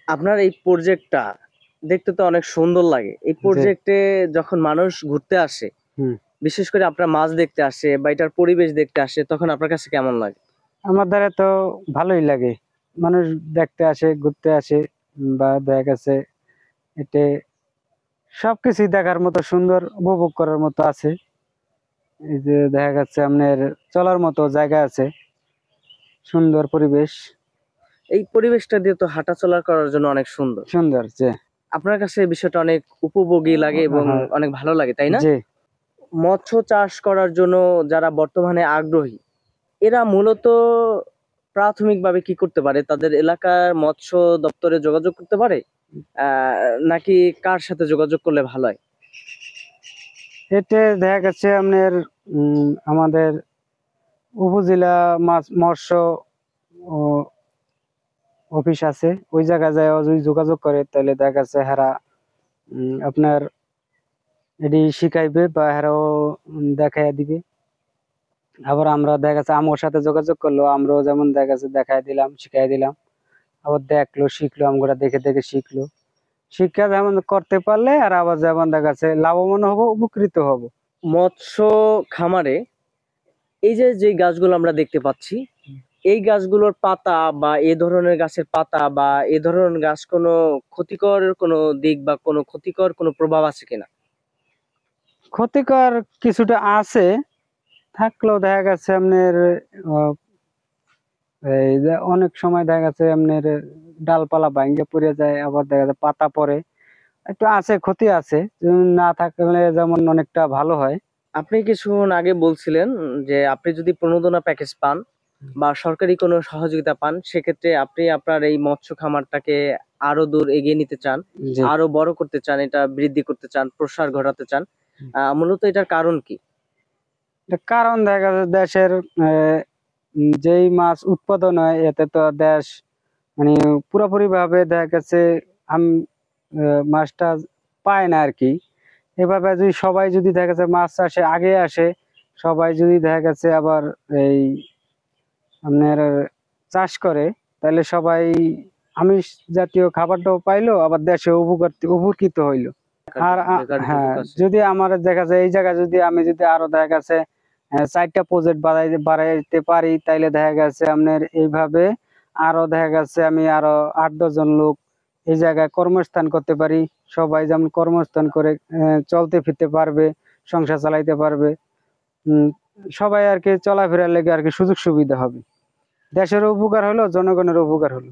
আপনার এই প্রজেক্টটা দেখতে তো অনেক সুন্দর লাগে। এই যে প্রজেক্টে যখন মানুষ ঘুরতে আসে, হুম বিশেষ করে আপনার মাছ দেখতে আসে বা এটার পরিবেশ দেখতে আসে, তখন আপনার কাছে কেমন লাগে? আমার দ্বারা তো ভালোই লাগে। মানুষ দেখতে আসে, ঘুরতে আসে, বা দেখা গেছে এতে সবকিছুই দেখার মতো সুন্দর, উপভোগ করার মতো আছে। এই যে দেখা যাচ্ছে আপনার চলার মতো জায়গা আছে, সুন্দর পরিবেশ। এই পরিবেশটা দিয়ে তো হাঁটাচলা করার জন্য অনেক সুন্দর। সুন্দর যে আপনার কাছে এই বিষয়টা অনেক উপভোগী লাগে এবং হ্যাঁ, অনেক ভালো লাগে, তাই না? যে মৎস্য চাষ করার জন্য যারা বর্তমানে আগ্রহী, এরা মূলত প্রাথমিকভাবে কি করতে পারে? তাদের এলাকার মৎস্য দপ্তরে যোগাযোগ করতে পারে? নাকি কার সাথে যোগাযোগ করলে ভালো হয়? এতে দেখা গেছে আপনার আমাদের উপজেলা মাছ মৎস্য ও অফিস আছে, ওই জায়গায় যায় যদি যোগাযোগ করে তাহলে দেখা গেছে হেরা আপনার এটি শিখাইবে বা হেরাও দেখাইয়া দিবে। আবার আমরা দেখা গেছে আমার সাথে যোগাযোগ করলো, আমরাও যেমন দেখা গেছে দেখাই দিলাম, শিখাই দিলাম। আবার দেখলো, শিখলো, আমরা দেখে দেখে শিখলো। শিক্ষা যেমন করতে পারলে আর আবার যেমন দেখা যাচ্ছে লাভবান হব, উপকৃত হব। মৎস্য খামারে এই যে যে গাছগুলো আমরা দেখতে পাচ্ছি, এই গাছগুলোর পাতা বা এ ধরনের গাছের পাতা বা এ ধরনের গাছ কোনো ক্ষতিকর কোনো দিক বা কোনো ক্ষতিকর কোনো প্রভাব আছে কিনা? ক্ষতিকর কিছুটা আছে, থাকলেও দেখা গেছে আপনার আহ, এই যে অনেক সময় দেখা গেছে আপনার ডালপালা ভাঙ্গে পড়ে যায়, আবার দেখা যায় পাতা পড়ে, একটু আছে, ক্ষতি আছে। না থাকলে যেমন অনেকটা ভালো হয়। আপনি কিছুক্ষণ আগে বলছিলেন যে আপনি যদি প্রণোদনা প্যাকেজ পান বা সরকারি কোনো সহযোগিতা পান, সেক্ষেত্রে আপনি আপনার এই মৎস্য খামারটাকে আরো দূর এগিয়ে নিতে চান, জি, আরো বড় করতে চান, এটা বৃদ্ধি করতে চান, প্রসার ঘটাতে চান। মূলত এটার কারণ কি? এর কারণ দেখা যাচ্ছে দেশের যেই মাছ উৎপাদন হয় এতে তো দেশ মানে পুরোপুরি ভাবে দেখা গেছে আম মাছটা পায় না আর কি। এভাবে যদি সবাই যদি দেখা যাচ্ছে মাছ চাষে আগে আসে, সবাই যদি দেখা গেছে আবার এই আপনার চাষ করে, তাহলে সবাই আমিষ জাতীয় খাবারটাও পাইলো, আবার দেশে উপকৃত হইলো। আর বেকার হ্যাঁ, যুবক আছে। যদি আমার দেখা যায় এই জায়গায় যদি আমি যদি আরো দেখা গেছে 4টা প্রজেক্ট বাড়াইতে পারি, তাইলে দেখা গেছে আপনার এইভাবে আরো দেখা গেছে আমি আরো 8-10 জন লোক এই জায়গায় কর্মস্থান করতে পারি। সবাই যেমন কর্মস্থান করে চলতে ফিরতে পারবে, সংসার চালাইতে পারবে। উম, সবাই আর কি চলাফেরার লেগে আর কি সুযোগ সুবিধা হবে। দেশেরও উপকার হলো, জনগণের উপকার হলো।